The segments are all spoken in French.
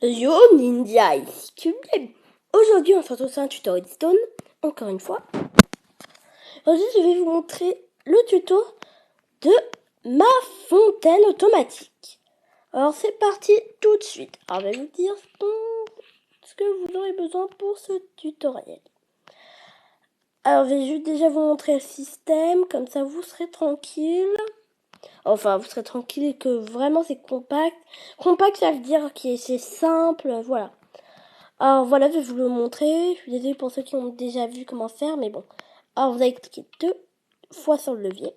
Yo Ninja, ici Cube. Aujourd'hui on se retrouve sur un tuto Redstone, encore une fois. Aujourd'hui je vais vous montrer le tuto de ma fontaine automatique. Alors c'est parti tout de suite. Alors je vais vous dire ce que vous aurez besoin pour ce tutoriel. Alors je vais juste déjà vous montrer le système, comme ça vous serez tranquille. Enfin vous serez tranquille et que vraiment c'est compact. Compact ça veut dire que c'est simple, voilà. Alors voilà, je vais vous le montrer. Je suis désolée pour ceux qui ont déjà vu comment faire, mais bon. Alors vous allez cliquer 2 fois sur le levier.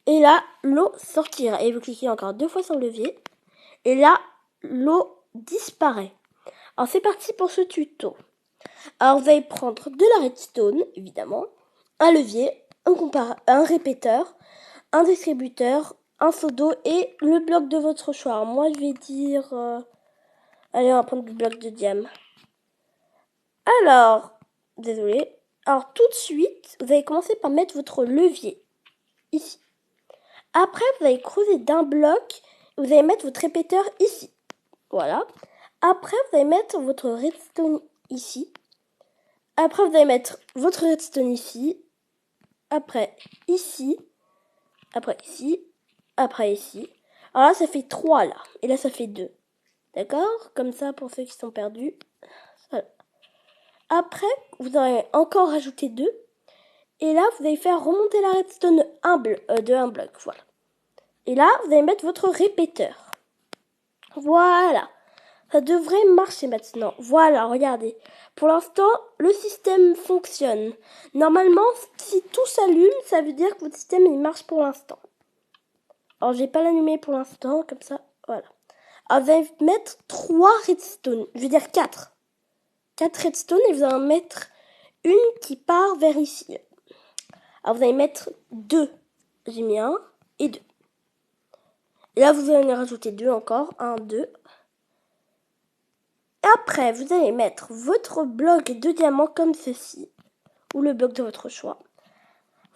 Et là, l'eau sortira. Et vous cliquez encore 2 fois sur le levier. Et là, l'eau disparaît. Alors c'est parti pour ce tuto. Alors vous allez prendre de la redstone, évidemment, un levier, un répéteur, un distributeur, un seau d'eau et le bloc de votre choix. Alors moi je vais dire... Allez, on va prendre le bloc de diamant. Alors, désolé. Alors tout de suite, vous allez commencer par mettre votre levier ici. Après, vous allez creuser d'un bloc et vous allez mettre votre répéteur ici. Voilà. Après, vous allez mettre votre redstone ici. Après, vous allez mettre votre redstone ici. Après, ici. Après, ici. Après, ici. Alors là, ça fait 3 là. Et là, ça fait 2. D'accord? Comme ça, pour ceux qui sont perdus. Voilà. Après, vous allez encore rajouter 2. Et là, vous allez faire remonter la redstone de un bloc. Voilà. Et là, vous allez mettre votre répéteur. Voilà. Ça devrait marcher maintenant. Voilà, regardez. Pour l'instant, le système fonctionne. Normalement, si tout s'allume, ça veut dire que votre système, il marche pour l'instant. Alors, je vais pas l'allumer pour l'instant, comme ça. Voilà. Alors, vous allez mettre 3 redstone. Je veux dire 4. 4 redstone et vous allez en mettre une qui part vers ici. Alors, vous allez mettre 2. J'ai mis 1 et 2. Et là, vous allez en rajouter 2 encore. 1, 2. Et après, vous allez mettre votre bloc de diamant comme ceci. Ou le bloc de votre choix.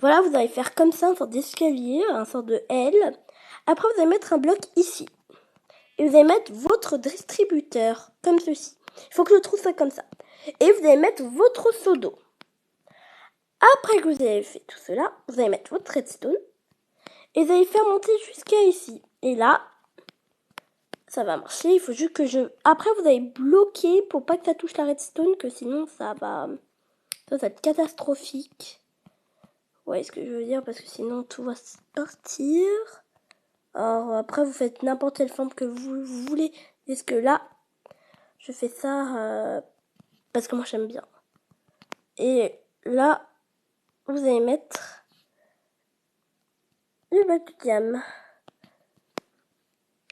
Voilà, vous allez faire comme ça, une sorte d'escalier, un sorte de L. Après, vous allez mettre un bloc ici. Et vous allez mettre votre distributeur, comme ceci. Il faut que je trouve ça comme ça. Et vous allez mettre votre seau d'eau. Après que vous avez fait tout cela, vous allez mettre votre redstone. Et vous allez faire monter jusqu'à ici. Et là, ça va marcher. Il faut juste que Après, vous allez bloquer pour pas que ça touche la redstone, que sinon ça va être catastrophique. Vous voyez ce que je veux dire, parce que sinon tout va sortir. Alors après, vous faites n'importe quelle forme que vous voulez. Est-ce que là, je fais ça parce que moi j'aime bien. Et là, vous allez mettre le bloc de diamant.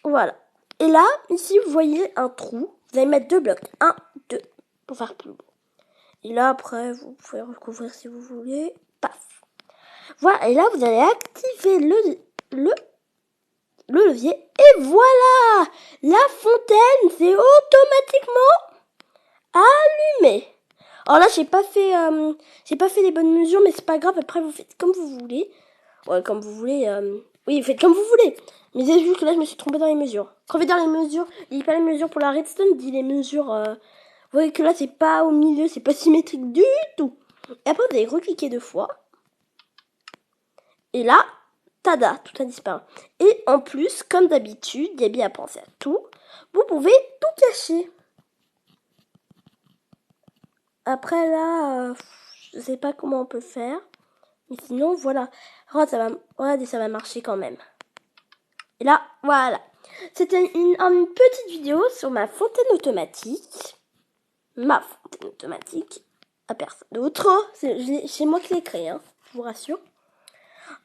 Voilà. Et là, ici, vous voyez un trou. Vous allez mettre 2 blocs. 1, 2, pour faire plus beau. Et là, après, vous pouvez recouvrir si vous voulez. Paf. Voilà. Et là, vous allez activer le levier. Et voilà! La fontaine s'est automatiquement allumée. Alors là, j'ai pas fait les bonnes mesures, mais c'est pas grave. Après, vous faites comme vous voulez. Ouais, comme vous voulez. Oui, faites comme vous voulez. Mais c'est juste que là, je me suis trompée dans les mesures. Quand on fait dans les mesures, il dit pas les mesures pour la redstone, dit les mesures. Vous voyez que là, c'est pas au milieu, c'est pas symétrique du tout. Et après, vous allez recliquer 2 fois. Et là, tada, tout a disparu. Et en plus, comme d'habitude, Gabi a pensé à tout. Vous pouvez tout cacher. Après là, je sais pas comment on peut faire. Mais sinon, voilà. Regardez, ça va marcher quand même. Et là, voilà. C'était une petite vidéo sur ma fontaine automatique. Ma fontaine automatique. À personne d'autre. C'est moi qui l'ai créé, hein, je vous rassure.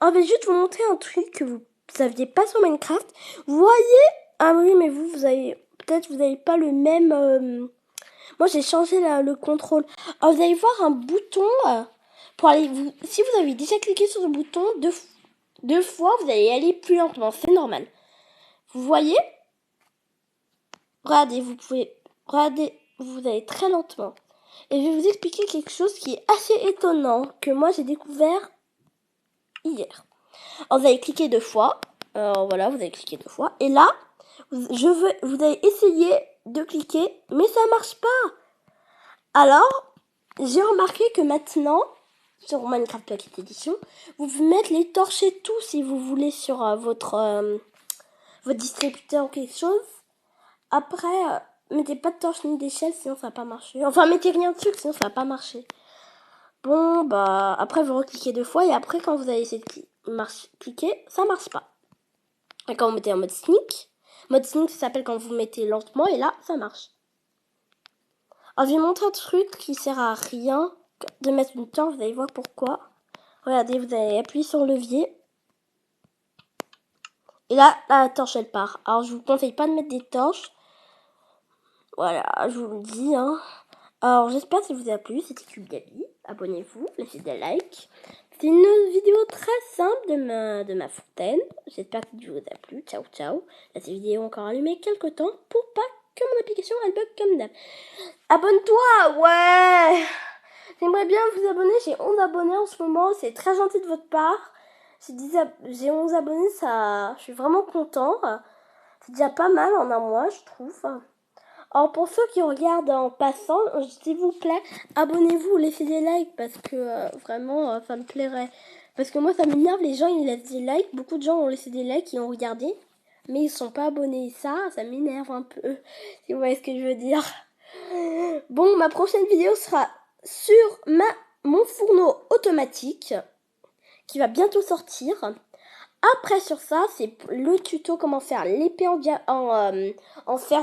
On va juste vous montrer un truc que vous saviez pas sur Minecraft. Vous voyez... Ah oui, mais vous avez... Peut-être vous n'avez pas le même... Moi, j'ai changé le contrôle. Alors, vous allez voir un bouton... pour aller... Si vous avez déjà cliqué sur ce bouton, 2 fois, vous allez aller plus lentement. C'est normal. Vous voyez? Regardez, vous allez très lentement. Et je vais vous expliquer quelque chose qui est assez étonnant, que moi j'ai découvert hier. Alors vous allez cliquer 2 fois. Alors voilà, vous allez cliquer 2 fois. Et là, vous allez essayer de cliquer, mais ça marche pas. Alors, j'ai remarqué que maintenant, sur Minecraft Pocket Edition, vous pouvez mettre les torches et tout si vous voulez sur votre distributeur ou quelque chose. Après, mettez pas de torches ni d'échelle, sinon ça va pas marcher. Enfin, mettez rien dessus, sinon ça va pas marcher. Bon, bah, après vous recliquez 2 fois et après quand vous allez essayer de cliquer, ça marche pas. Et quand vous mettez en mode sneak ça s'appelle quand vous mettez lentement et là, ça marche. Alors, je vais montrer un truc qui sert à rien de mettre une torche, vous allez voir pourquoi. Regardez, vous allez appuyer sur le levier. Et là, la torche, elle part. Alors, je vous conseille pas de mettre des torches. Voilà, je vous le dis, hein. Alors, j'espère que ça vous a plu. C'était Cubiali. Abonnez-vous, laissez des likes. C'est une vidéo très simple de ma fontaine. J'espère que la vidéo vous a plu. Ciao, ciao. Là, cette vidéo encore allumée quelques temps pour pas que mon application elle bug comme d'hab. Abonne-toi, ouais. J'aimerais bien vous abonner. J'ai 11 abonnés en ce moment. C'est très gentil de votre part. J'ai 11 abonnés, ça, je suis vraiment content. C'est déjà pas mal en un mois, je trouve. Alors pour ceux qui regardent en passant, s'il vous plaît, abonnez-vous, laissez des likes parce que vraiment ça me plairait. Parce que moi ça m'énerve, les gens ils laissent des likes, beaucoup de gens ont laissé des likes et ont regardé, mais ils sont pas abonnés. Ça m'énerve un peu, si vous voyez ce que je veux dire. Bon, ma prochaine vidéo sera sur mon fourneau automatique qui va bientôt sortir. Après sur ça, c'est le tuto comment faire l'épée en fer